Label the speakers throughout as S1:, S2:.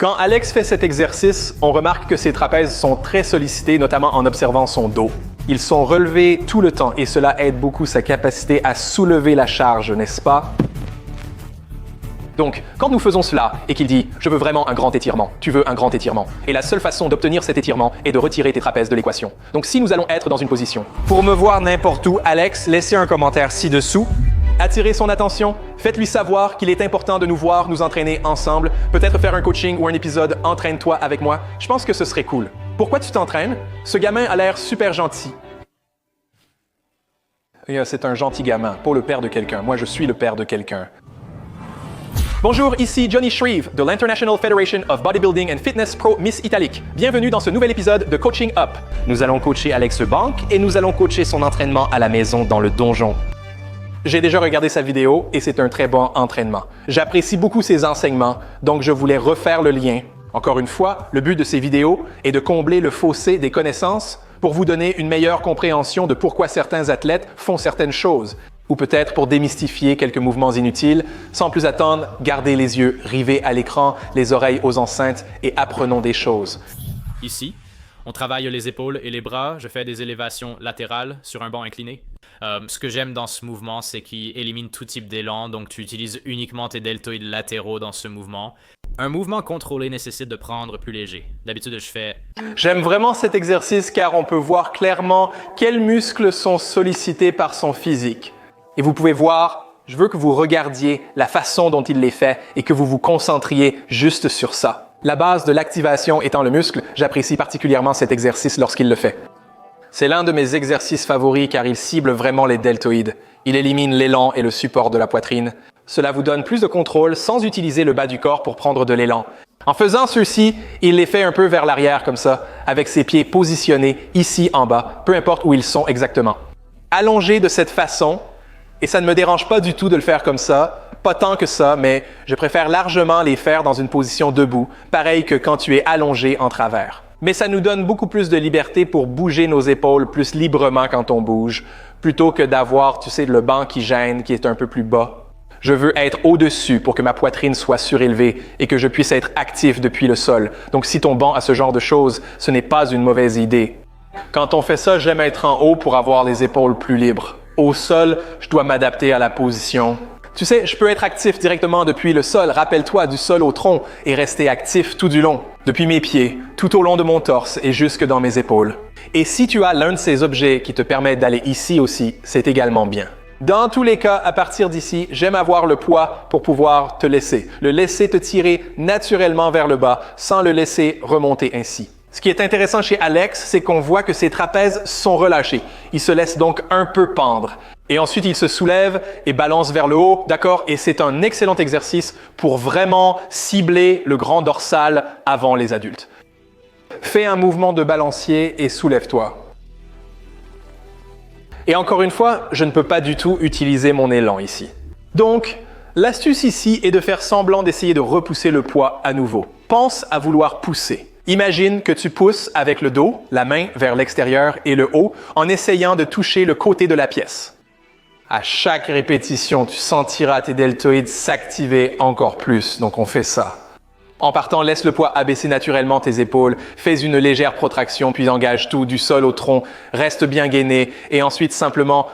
S1: Quand Alex fait cet exercice, on remarque que ses trapèzes sont très sollicités, notamment en observant son dos. Ils sont relevés tout le temps et cela aide beaucoup sa capacité à soulever la charge, n'est-ce pas? Donc, quand nous faisons cela et qu'il dit « Je veux vraiment un grand étirement », tu veux un grand étirement. Et la seule façon d'obtenir cet étirement est de retirer tes trapèzes de l'équation. Donc, si nous allons être dans une position.
S2: Pour me voir n'importe où, Alex, laissez un commentaire ci-dessous.
S1: Attirez son attention, faites-lui savoir qu'il est important de nous voir nous entraîner ensemble, peut-être faire un coaching ou un épisode « Entraîne-toi avec moi ». Je pense que ce serait cool. Pourquoi tu t'entraînes? Ce gamin a l'air super gentil. C'est un gentil gamin, pas le père de quelqu'un. Moi, je suis le père de quelqu'un. Bonjour, ici Johnny Shreve de l'International Federation of Bodybuilding and Fitness Pro Miss Italique. Bienvenue dans ce nouvel épisode de Coaching Up.
S2: Nous allons coacher Alex Bank et nous allons coacher son entraînement à la maison dans le donjon.
S1: J'ai déjà regardé sa vidéo et c'est un très bon entraînement. J'apprécie beaucoup ses enseignements, donc je voulais refaire le lien. Encore une fois, le but de ces vidéos est de combler le fossé des connaissances pour vous donner une meilleure compréhension de pourquoi certains athlètes font certaines choses, ou peut-être pour démystifier quelques mouvements inutiles. Sans plus attendre, gardez les yeux rivés à l'écran, les oreilles aux enceintes et apprenons des choses.
S3: Ici, on travaille les épaules et les bras. Je fais des élévations latérales sur un banc incliné. Ce que j'aime dans ce mouvement, c'est qu'il élimine tout type d'élan, donc tu utilises uniquement tes deltoïdes latéraux dans ce mouvement. Un mouvement contrôlé nécessite de prendre plus léger. D'habitude, je fais...
S1: J'aime vraiment cet exercice car on peut voir clairement quels muscles sont sollicités par son physique. Et vous pouvez voir, je veux que vous regardiez la façon dont il les fait et que vous vous concentriez juste sur ça. La base de l'activation étant le muscle, j'apprécie particulièrement cet exercice lorsqu'il le fait. C'est l'un de mes exercices favoris car il cible vraiment les deltoïdes. Il élimine l'élan et le support de la poitrine. Cela vous donne plus de contrôle sans utiliser le bas du corps pour prendre de l'élan. En faisant ceux-ci, il les fait un peu vers l'arrière comme ça, avec ses pieds positionnés ici en bas, peu importe où ils sont exactement. Allongés de cette façon, et ça ne me dérange pas du tout de le faire comme ça, pas tant que ça, mais je préfère largement les faire dans une position debout, pareil que quand tu es allongé en travers. Mais ça nous donne beaucoup plus de liberté pour bouger nos épaules plus librement quand on bouge, plutôt que d'avoir, tu sais, le banc qui gêne, qui est un peu plus bas. Je veux être au-dessus pour que ma poitrine soit surélevée et que je puisse être actif depuis le sol. Donc si ton banc a ce genre de choses, ce n'est pas une mauvaise idée. Quand on fait ça, j'aime être en haut pour avoir les épaules plus libres. Au sol, je dois m'adapter à la position. Tu sais, je peux être actif directement depuis le sol. Rappelle-toi du sol au tronc et rester actif tout du long. Depuis mes pieds, tout au long de mon torse et jusque dans mes épaules. Et si tu as l'un de ces objets qui te permettent d'aller ici aussi, c'est également bien. Dans tous les cas, à partir d'ici, j'aime avoir le poids pour pouvoir te laisser. Le laisser te tirer naturellement vers le bas sans le laisser remonter ainsi. Ce qui est intéressant chez Alex, c'est qu'on voit que ses trapèzes sont relâchés. Il se laisse donc un peu pendre. Et ensuite, il se soulève et balance vers le haut, d'accord? Et c'est un excellent exercice pour vraiment cibler le grand dorsal avant les adultes. Fais un mouvement de balancier et soulève-toi. Et encore une fois, je ne peux pas du tout utiliser mon élan ici. Donc, l'astuce ici est de faire semblant d'essayer de repousser le poids à nouveau. Pense à vouloir pousser. Imagine que tu pousses avec le dos, la main vers l'extérieur et le haut, en essayant de toucher le côté de la pièce. À chaque répétition, tu sentiras tes deltoïdes s'activer encore plus, donc on fait ça. En partant, laisse le poids abaisser naturellement tes épaules, fais une légère protraction, puis engage tout du sol au tronc, reste bien gainé, et ensuite simplement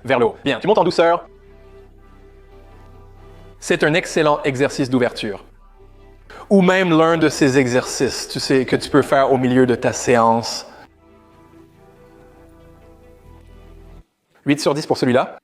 S1: vers le haut. Bien, tu montes en douceur. C'est un excellent exercice d'ouverture. Ou même l'un de ces exercices, tu sais, que tu peux faire au milieu de ta séance. 8 sur 10 pour celui-là.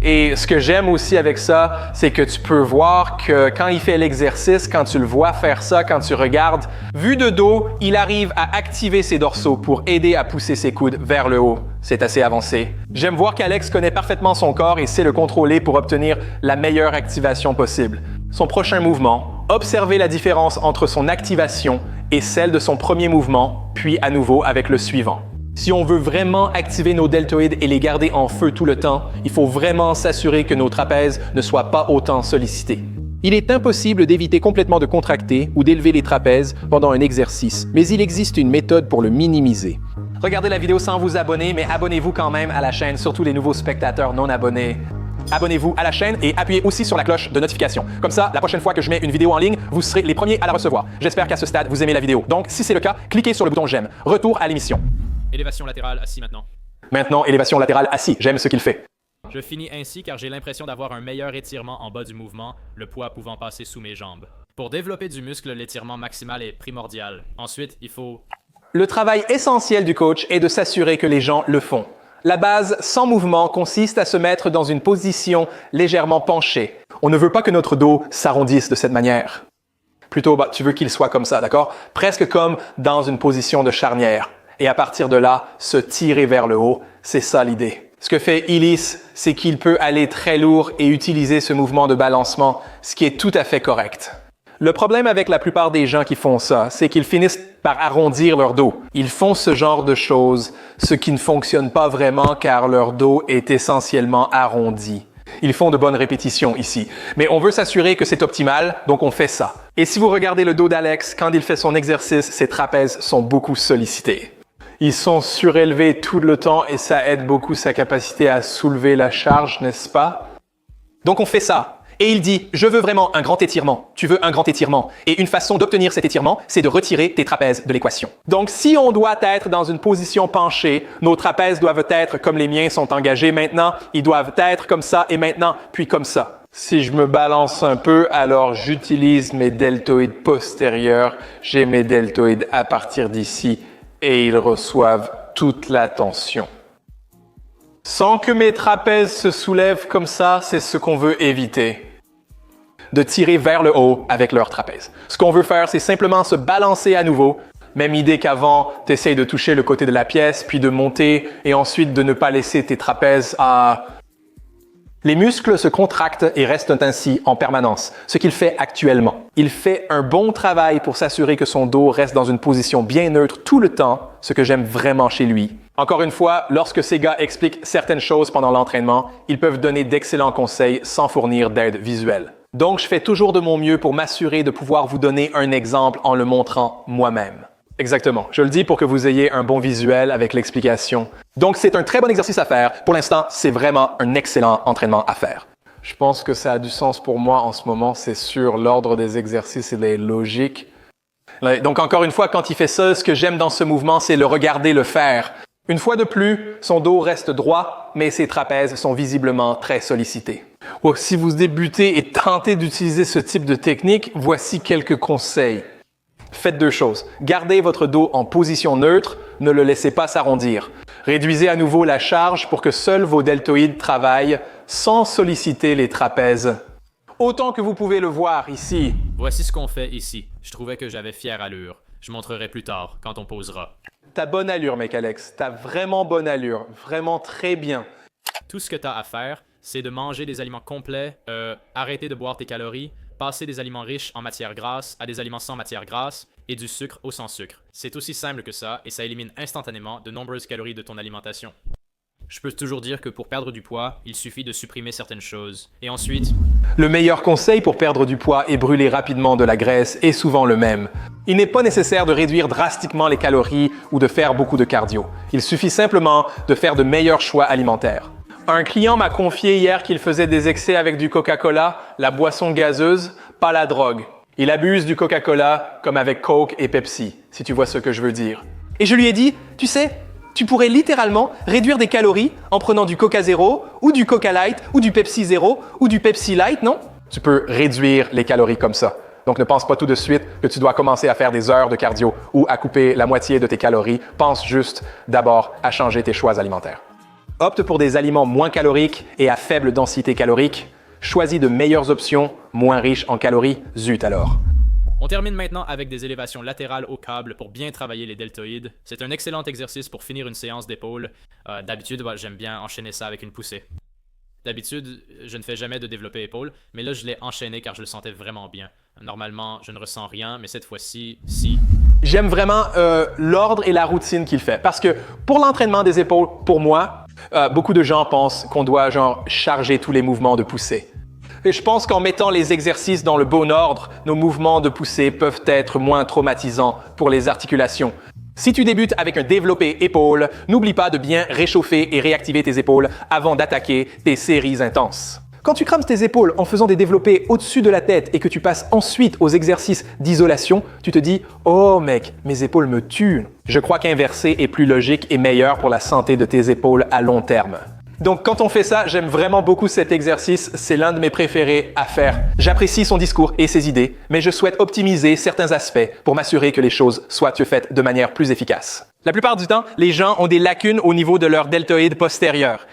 S1: Et ce que j'aime aussi avec ça, c'est que tu peux voir que quand il fait l'exercice, quand tu le vois faire ça, quand tu regardes, vu de dos, il arrive à activer ses dorsaux pour aider à pousser ses coudes vers le haut. C'est assez avancé. J'aime voir qu'Alex connaît parfaitement son corps et sait le contrôler pour obtenir la meilleure activation possible. Son prochain mouvement, observez la différence entre son activation et celle de son premier mouvement, puis à nouveau avec le suivant. Si on veut vraiment activer nos deltoïdes et les garder en feu tout le temps, il faut vraiment s'assurer que nos trapèzes ne soient pas autant sollicités. Il est impossible d'éviter complètement de contracter ou d'élever les trapèzes pendant un exercice, mais il existe une méthode pour le minimiser. Regardez la vidéo sans vous abonner, mais abonnez-vous quand même à la chaîne, surtout les nouveaux spectateurs non abonnés. abonnez-vous à la chaîne et appuyez aussi sur la cloche de notification. Comme ça, la prochaine fois que je mets une vidéo en ligne, vous serez les premiers à la recevoir. J'espère qu'à ce stade, vous aimez la vidéo. Donc, si c'est le cas, cliquez sur le bouton j'aime. Retour à l'émission.
S3: Élévation latérale assis maintenant.
S1: Maintenant, élévation latérale assis. J'aime ce qu'il fait.
S3: Je finis ainsi car j'ai l'impression d'avoir un meilleur étirement en bas du mouvement, le poids pouvant passer sous mes jambes. Pour développer du muscle, l'étirement maximal est primordial. Ensuite, il faut...
S1: Le travail essentiel du coach est de s'assurer que les gens le font. La base sans mouvement consiste à se mettre dans une position légèrement penchée. On ne veut pas que notre dos s'arrondisse de cette manière. Plutôt, tu veux qu'il soit comme ça, d'accord? Presque comme dans une position de charnière. Et à partir de là, se tirer vers le haut, c'est ça l'idée. Ce que fait Illis, c'est qu'il peut aller très lourd et utiliser ce mouvement de balancement, ce qui est tout à fait correct. Le problème avec la plupart des gens qui font ça, c'est qu'ils finissent par arrondir leur dos. Ils font ce genre de choses, ce qui ne fonctionne pas vraiment car leur dos est essentiellement arrondi. Ils font de bonnes répétitions ici, mais on veut s'assurer que c'est optimal, donc on fait ça. Et si vous regardez le dos d'Alex, quand il fait son exercice, ses trapèzes sont beaucoup sollicités. Ils sont surélevés tout le temps et ça aide beaucoup sa capacité à soulever la charge, n'est-ce pas? Donc on fait ça. Et il dit, je veux vraiment un grand étirement. Tu veux un grand étirement. Et une façon d'obtenir cet étirement, c'est de retirer tes trapèzes de l'équation. Donc, si on doit être dans une position penchée, nos trapèzes doivent être comme les miens sont engagés maintenant. Ils doivent être comme ça et maintenant, puis comme ça. Si je me balance un peu, alors j'utilise mes deltoïdes postérieurs. J'ai mes deltoïdes à partir d'ici et ils reçoivent toute la tension. Sans que mes trapèzes se soulèvent comme ça, c'est ce qu'on veut éviter. De tirer vers le haut avec leur trapèze. Ce qu'on veut faire, c'est simplement se balancer à nouveau. Même idée qu'avant, tu essayes de toucher le côté de la pièce, puis de monter, et ensuite de ne pas laisser tes trapèzes à... Les muscles se contractent et restent ainsi en permanence, ce qu'il fait actuellement. Il fait un bon travail pour s'assurer que son dos reste dans une position bien neutre tout le temps, ce que j'aime vraiment chez lui. Encore une fois, lorsque ces gars expliquent certaines choses pendant l'entraînement, ils peuvent donner d'excellents conseils sans fournir d'aide visuelle. Donc, je fais toujours de mon mieux pour m'assurer de pouvoir vous donner un exemple en le montrant moi-même. Exactement. Je le dis pour que vous ayez un bon visuel avec l'explication. Donc, c'est un très bon exercice à faire. Pour l'instant, c'est vraiment un excellent entraînement à faire. Je pense que ça a du sens pour moi en ce moment. C'est sûr, l'ordre des exercices, il est logique. Donc, encore une fois, quand il fait ça, ce que j'aime dans ce mouvement, c'est le regarder le faire. Une fois de plus, son dos reste droit, mais ses trapèzes sont visiblement très sollicités. Si vous débutez et tentez d'utiliser ce type de technique, voici quelques conseils. Faites deux choses. Gardez votre dos en position neutre, ne le laissez pas s'arrondir. Réduisez à nouveau la charge pour que seuls vos deltoïdes travaillent sans solliciter les trapèzes. Autant que vous pouvez le voir ici.
S3: Voici ce qu'on fait ici. Je trouvais que j'avais fière allure. Je montrerai plus tard, quand on posera.
S1: T'as bonne allure, mec Alex. T'as vraiment bonne allure. Vraiment très bien.
S3: Tout ce que t'as à faire, c'est de manger des aliments complets, arrêter de boire tes calories, passer des aliments riches en matière grasse à des aliments sans matière grasse et du sucre au sans sucre. C'est aussi simple que ça et ça élimine instantanément de nombreuses calories de ton alimentation. Je peux toujours dire que pour perdre du poids, il suffit de supprimer certaines choses. Et ensuite...
S1: Le meilleur conseil pour perdre du poids et brûler rapidement de la graisse est souvent le même. Il n'est pas nécessaire de réduire drastiquement les calories ou de faire beaucoup de cardio. Il suffit simplement de faire de meilleurs choix alimentaires. Un client m'a confié hier qu'il faisait des excès avec du Coca-Cola, la boisson gazeuse, pas la drogue. Il abuse du Coca-Cola comme avec Coke et Pepsi, si tu vois ce que je veux dire. Et je lui ai dit, tu sais, tu pourrais littéralement réduire des calories en prenant du Coca Zéro ou du Coca Light ou du Pepsi Zéro ou du Pepsi Light, non? Tu peux réduire les calories comme ça. Donc ne pense pas tout de suite que tu dois commencer à faire des heures de cardio ou à couper la moitié de tes calories. Pense juste d'abord à changer tes choix alimentaires. Opte pour des aliments moins caloriques et à faible densité calorique. Choisis de meilleures options, moins riches en calories. Zut alors.
S3: On termine maintenant avec des élévations latérales au câble pour bien travailler les deltoïdes. C'est un excellent exercice pour finir une séance d'épaule. D'habitude, j'aime bien enchaîner ça avec une poussée. D'habitude, je ne fais jamais de développé épaule, mais là, je l'ai enchaîné car je le sentais vraiment bien. Normalement, je ne ressens rien, mais cette fois-ci, si.
S1: J'aime vraiment l'ordre et la routine qu'il fait. Parce que pour l'entraînement des épaules, pour moi, beaucoup de gens pensent qu'on doit charger tous les mouvements de poussée. Et je pense qu'en mettant les exercices dans le bon ordre, nos mouvements de poussée peuvent être moins traumatisants pour les articulations. Si tu débutes avec un développé épaule, n'oublie pas de bien réchauffer et réactiver tes épaules avant d'attaquer tes séries intenses. Quand tu crames tes épaules en faisant des développés au-dessus de la tête et que tu passes ensuite aux exercices d'isolation, tu te dis « Oh mec, mes épaules me tuent ». Je crois qu'inverser est plus logique et meilleur pour la santé de tes épaules à long terme. Donc quand on fait ça, j'aime vraiment beaucoup cet exercice, c'est l'un de mes préférés à faire. J'apprécie son discours et ses idées, mais je souhaite optimiser certains aspects pour m'assurer que les choses soient faites de manière plus efficace. La plupart du temps, les gens ont des lacunes au niveau de leur deltoïde postérieur.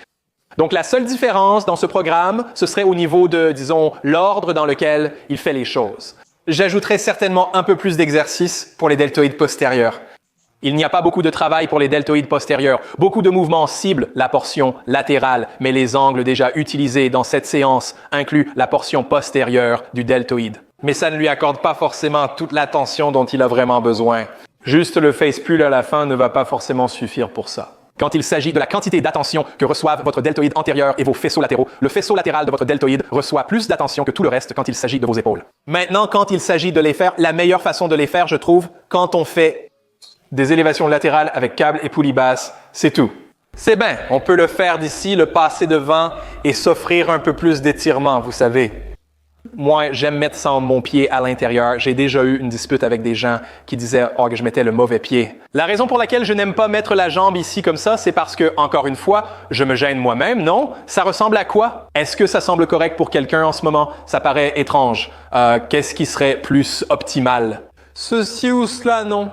S1: Donc la seule différence dans ce programme, ce serait au niveau de, disons, l'ordre dans lequel il fait les choses. J'ajouterai certainement un peu plus d'exercices pour les deltoïdes postérieurs. Il n'y a pas beaucoup de travail pour les deltoïdes postérieurs. Beaucoup de mouvements ciblent la portion latérale, mais les angles déjà utilisés dans cette séance incluent la portion postérieure du deltoïde. Mais ça ne lui accorde pas forcément toute l'attention dont il a vraiment besoin. Juste le face pull à la fin ne va pas forcément suffire pour ça. Quand il s'agit de la quantité d'attention que reçoivent votre deltoïde antérieur et vos faisceaux latéraux, le faisceau latéral de votre deltoïde reçoit plus d'attention que tout le reste quand il s'agit de vos épaules. Maintenant, quand il s'agit de les faire, la meilleure façon de les faire, je trouve, quand on fait des élévations latérales avec câble et poulie basse, c'est tout. C'est bien, on peut le faire d'ici, le passer devant et s'offrir un peu plus d'étirement, vous savez. Moi, j'aime mettre ça en mon pied à l'intérieur. J'ai déjà eu une dispute avec des gens qui disaient que je mettais le mauvais pied. La raison pour laquelle je n'aime pas mettre la jambe ici comme ça, c'est parce que, encore une fois, je me gêne moi-même, non? Ça ressemble à quoi? Est-ce que ça semble correct pour quelqu'un en ce moment? Ça paraît étrange. Qu'est-ce qui serait plus optimal? Ceci ou cela, non?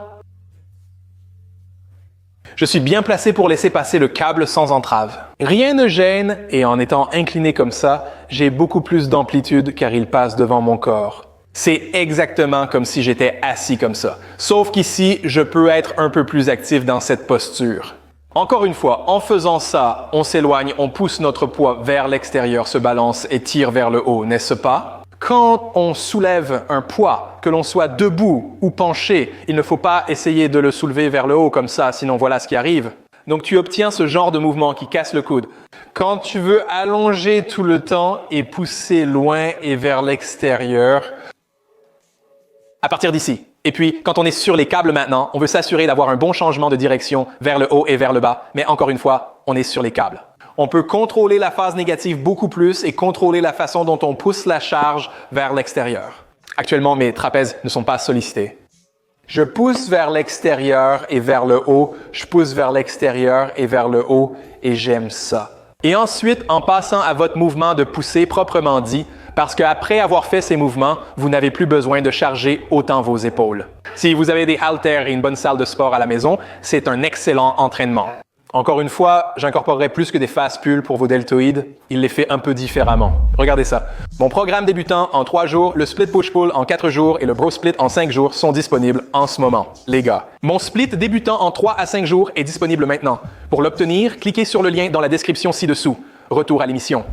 S1: Je suis bien placé pour laisser passer le câble sans entrave. Rien ne gêne et en étant incliné comme ça, j'ai beaucoup plus d'amplitude car il passe devant mon corps. C'est exactement comme si j'étais assis comme ça. Sauf qu'ici, je peux être un peu plus actif dans cette posture. Encore une fois, en faisant ça, on s'éloigne, on pousse notre poids vers l'extérieur, se balance et tire vers le haut, n'est-ce pas? Quand on soulève un poids, que l'on soit debout ou penché, il ne faut pas essayer de le soulever vers le haut comme ça, sinon voilà ce qui arrive. Donc tu obtiens ce genre de mouvement qui casse le coude. Quand tu veux allonger tout le temps et pousser loin et vers l'extérieur, à partir d'ici. Et puis, quand on est sur les câbles maintenant, on veut s'assurer d'avoir un bon changement de direction vers le haut et vers le bas. Mais encore une fois, on est sur les câbles. On peut contrôler la phase négative beaucoup plus et contrôler la façon dont on pousse la charge vers l'extérieur. Actuellement, mes trapèzes ne sont pas sollicités. Je pousse vers l'extérieur et vers le haut, je pousse vers l'extérieur et vers le haut et j'aime ça. Et ensuite, en passant à votre mouvement de poussée proprement dit, parce qu'après avoir fait ces mouvements, vous n'avez plus besoin de charger autant vos épaules. Si vous avez des haltères et une bonne salle de sport à la maison, c'est un excellent entraînement. Encore une fois, j'incorporerai plus que des fast pulls pour vos deltoïdes. Il les fait un peu différemment. Regardez ça. Mon programme débutant en 3 jours, le split push-pull en 4 jours et le bro split en 5 jours sont disponibles en ce moment, les gars. Mon split débutant en 3 à 5 jours est disponible maintenant. Pour l'obtenir, cliquez sur le lien dans la description ci-dessous. Retour à l'émission.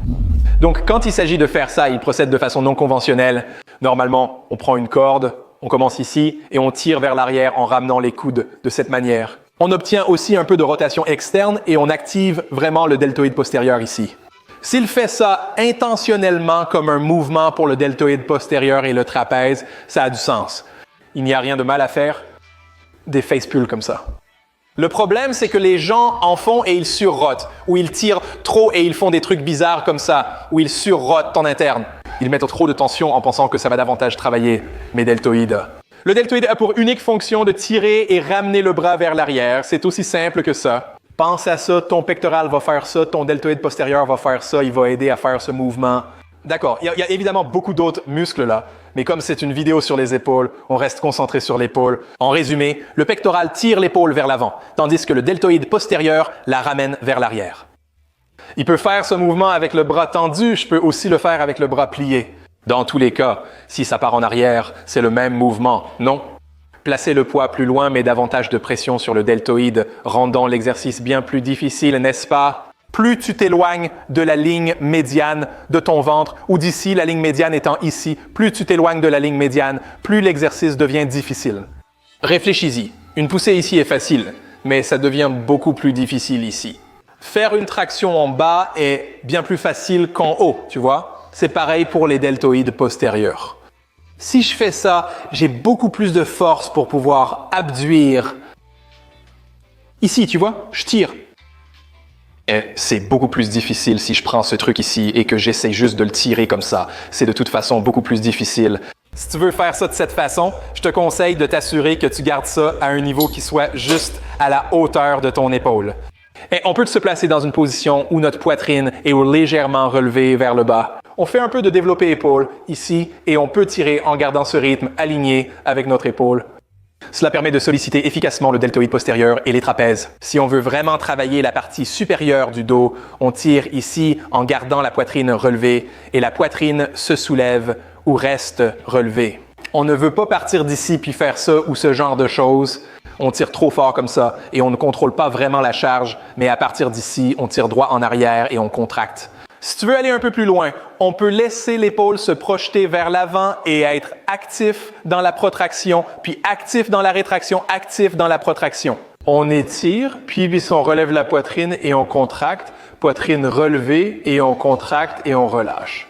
S1: Donc, quand il s'agit de faire ça, il procède de façon non conventionnelle. Normalement, on prend une corde, on commence ici et on tire vers l'arrière en ramenant les coudes de cette manière. On obtient aussi un peu de rotation externe et on active vraiment le deltoïde postérieur ici. S'il fait ça intentionnellement comme un mouvement pour le deltoïde postérieur et le trapèze, ça a du sens. Il n'y a rien de mal à faire des face pulls comme ça. Le problème, c'est que les gens en font et ils surrotent, ou ils tirent trop et ils font des trucs bizarres comme ça, ou ils surrotent en interne. Ils mettent trop de tension en pensant que ça va davantage travailler mes deltoïdes. Le deltoïde a pour unique fonction de tirer et ramener le bras vers l'arrière. C'est aussi simple que ça. Pense à ça, ton pectoral va faire ça, ton deltoïde postérieur va faire ça, il va aider à faire ce mouvement. D'accord, il y a évidemment beaucoup d'autres muscles là, mais comme c'est une vidéo sur les épaules, on reste concentré sur l'épaule. En résumé, le pectoral tire l'épaule vers l'avant, tandis que le deltoïde postérieur la ramène vers l'arrière. Il peut faire ce mouvement avec le bras tendu, je peux aussi le faire avec le bras plié. Dans tous les cas, si ça part en arrière, c'est le même mouvement, non? Placez le poids plus loin met davantage de pression sur le deltoïde, rendant l'exercice bien plus difficile, n'est-ce pas? Plus tu t'éloignes de la ligne médiane de ton ventre, ou d'ici, la ligne médiane étant ici, plus tu t'éloignes de la ligne médiane, plus l'exercice devient difficile. Réfléchis-y. Une poussée ici est facile, mais ça devient beaucoup plus difficile ici. Faire une traction en bas est bien plus facile qu'en haut, tu vois? C'est pareil pour les deltoïdes postérieurs. Si je fais ça, j'ai beaucoup plus de force pour pouvoir abduire. Ici, tu vois, je tire. Et c'est beaucoup plus difficile si je prends ce truc ici et que j'essaie juste de le tirer comme ça. C'est de toute façon beaucoup plus difficile. Si tu veux faire ça de cette façon, je te conseille de t'assurer que tu gardes ça à un niveau qui soit juste à la hauteur de ton épaule. Et on peut se placer dans une position où notre poitrine est légèrement relevée vers le bas. On fait un peu de développé épaule ici et on peut tirer en gardant ce rythme aligné avec notre épaule. Cela permet de solliciter efficacement le deltoïde postérieur et les trapèzes. Si on veut vraiment travailler la partie supérieure du dos, on tire ici en gardant la poitrine relevée et la poitrine se soulève ou reste relevée. On ne veut pas partir d'ici puis faire ça ou ce genre de choses. On tire trop fort comme ça et on ne contrôle pas vraiment la charge, mais à partir d'ici, on tire droit en arrière et on contracte. Si tu veux aller un peu plus loin, on peut laisser l'épaule se projeter vers l'avant et être actif dans la protraction, puis actif dans la rétraction, actif dans la protraction. On étire, puis on relève la poitrine et on contracte, poitrine relevée et on contracte et on relâche.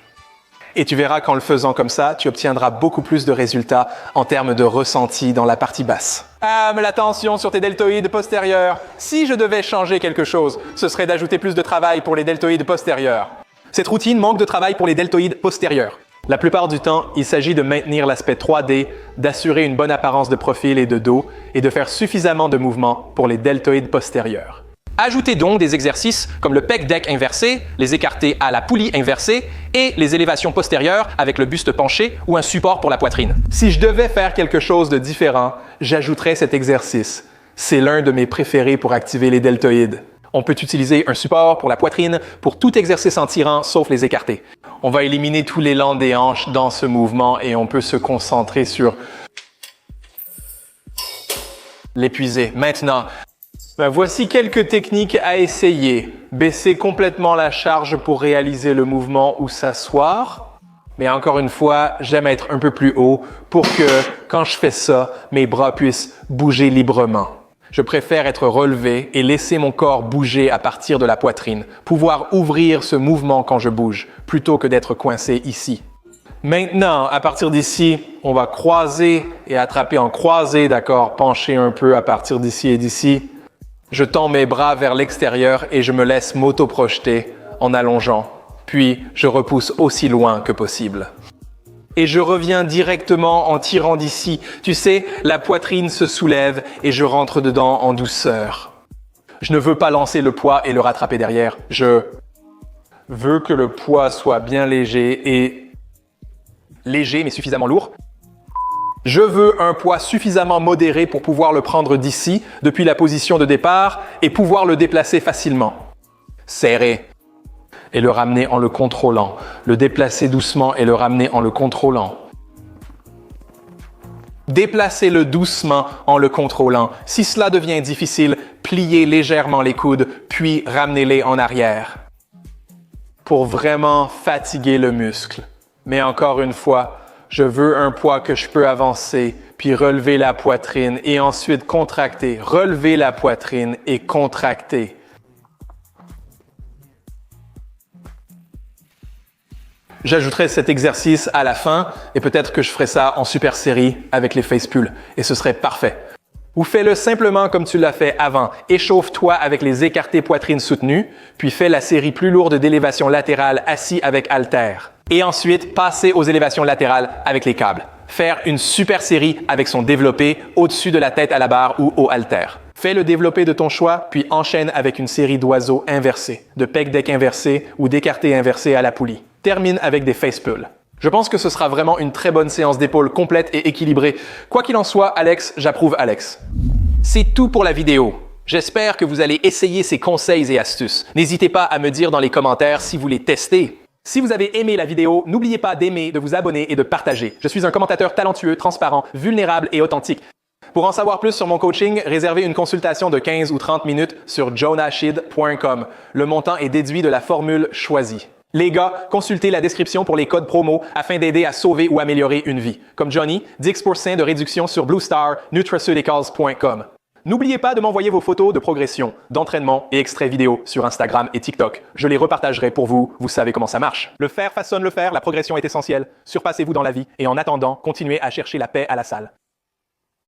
S1: Et tu verras qu'en le faisant comme ça, tu obtiendras beaucoup plus de résultats en termes de ressenti dans la partie basse. Mais la tension sur tes deltoïdes postérieurs. Si je devais changer quelque chose, ce serait d'ajouter plus de travail pour les deltoïdes postérieurs. Cette routine manque de travail pour les deltoïdes postérieurs. La plupart du temps, il s'agit de maintenir l'aspect 3D, d'assurer une bonne apparence de profil et de dos, et de faire suffisamment de mouvements pour les deltoïdes postérieurs.
S2: Ajoutez donc des exercices comme le pec deck inversé, les écartés à la poulie inversée et les élévations postérieures avec le buste penché ou un support pour la poitrine.
S1: Si je devais faire quelque chose de différent, j'ajouterais cet exercice. C'est l'un de mes préférés pour activer les deltoïdes. On peut utiliser un support pour la poitrine pour tout exercice en tirant, sauf les écartés. On va éliminer tout l'élan des hanches dans ce mouvement et on peut se concentrer sur l'épuiser. Maintenant, voici quelques techniques à essayer. Baisser complètement la charge pour réaliser le mouvement ou s'asseoir. Mais encore une fois, j'aime être un peu plus haut pour que, quand je fais ça, mes bras puissent bouger librement. Je préfère être relevé et laisser mon corps bouger à partir de la poitrine, pouvoir ouvrir ce mouvement quand je bouge, plutôt que d'être coincé ici. Maintenant, à partir d'ici, on va croiser et attraper en croisé, d'accord, pencher un peu à partir d'ici et d'ici. Je tends mes bras vers l'extérieur et je me laisse m'auto-projeter en allongeant, puis je repousse aussi loin que possible. Et je reviens directement en tirant d'ici. Tu sais, la poitrine se soulève et je rentre dedans en douceur. Je ne veux pas lancer le poids et le rattraper derrière. Je veux que le poids soit bien léger mais suffisamment lourd. Je veux un poids suffisamment modéré pour pouvoir le prendre d'ici, depuis la position de départ, et pouvoir le déplacer facilement. Serré. Et le ramener en le contrôlant. Le déplacer doucement et le ramener en le contrôlant. Déplacez-le doucement en le contrôlant. Si cela devient difficile, pliez légèrement les coudes, puis ramenez-les en arrière. Pour vraiment fatiguer le muscle. Mais encore une fois, je veux un poids que je peux avancer, puis relever la poitrine et ensuite contracter. Relever la poitrine et contracter. J'ajouterai cet exercice à la fin et peut-être que je ferai ça en super série avec les face pulls et ce serait parfait. Ou fais-le simplement comme tu l'as fait avant. Échauffe-toi avec les écartés poitrine soutenus, puis fais la série plus lourde d'élévation latérale assis avec haltère. Et ensuite, passer aux élévations latérales avec les câbles. Faire une super série avec son développé au-dessus de la tête à la barre ou au haltère. Fais le développé de ton choix, puis enchaîne avec une série d'oiseaux inversés, de pec deck inversé ou d'écartés inversés à la poulie. Termine avec des face pulls. Je pense que ce sera vraiment une très bonne séance d'épaules complète et équilibrée. Quoi qu'il en soit, Alex, j'approuve Alex. C'est tout pour la vidéo. J'espère que vous allez essayer ces conseils et astuces. N'hésitez pas à me dire dans les commentaires si vous les testez. Si vous avez aimé la vidéo, n'oubliez pas d'aimer, de vous abonner et de partager. Je suis un commentateur talentueux, transparent, vulnérable et authentique. Pour en savoir plus sur mon coaching, réservez une consultation de 15 ou 30 minutes sur jonashid.com. Le montant est déduit de la formule choisie. Les gars, consultez la description pour les codes promo afin d'aider à sauver ou améliorer une vie. Comme Johnny, 10% de réduction sur Bluestar, nutraceuticals.com. N'oubliez pas de m'envoyer vos photos de progression, d'entraînement et extraits vidéo sur Instagram et TikTok. Je les repartagerai pour vous, vous savez comment ça marche. Le faire façonne le faire, la progression est essentielle. Surpassez-vous dans la vie et en attendant, continuez à chercher la paix à la salle.